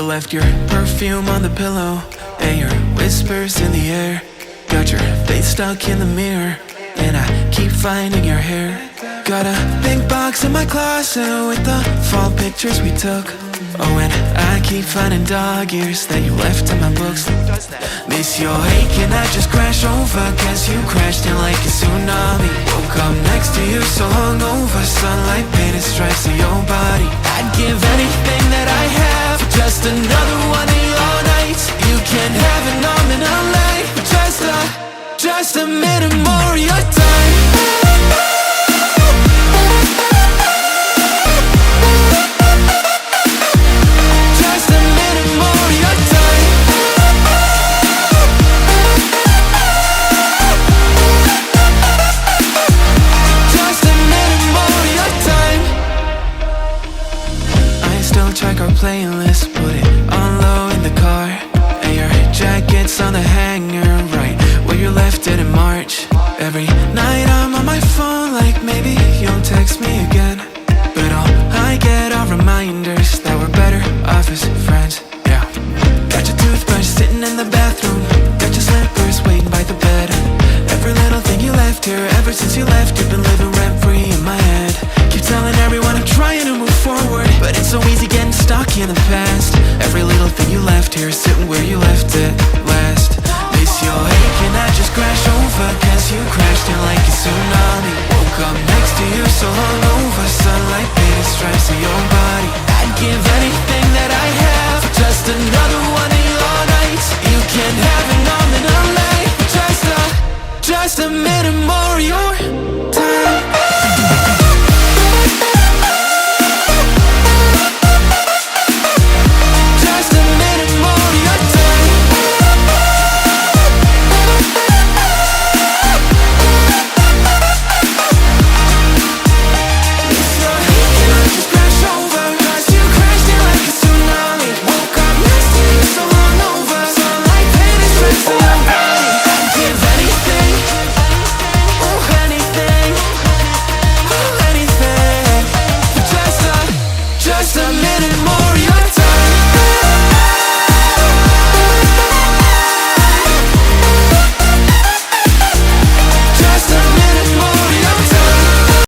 Left your perfume on the pillow and your whispers in the air. Got your face stuck in the mirror and I keep finding your hair. Got a big box in my closet with the fall pictures we took. Oh, and I keep finding dog ears that you left in my books. Miss your ache and I just crash over, cause you crashed in like a tsunami. Woke up next to you so hungover, sunlight painted stripes on your body. I'd give anything that I have for just another one of your nights. You can have it all in a life, but just a minute more of your time. Check our playlist, put it on low in the car. And your jacket's on the hanger, right where you left it in March. Every night I'm on my phone, like maybe you'll text me again. But all I get are reminders that we're better off as friends, yeah. Got your toothbrush sitting in the bathroom, got your slippers waiting by the bed. Every little thing you left here, ever since you left, you've been living rent-free in my head. Keep telling everyone I'm trying to move forward, but it's so easy getting stuck in the past. Every little thing you left here, sitting where you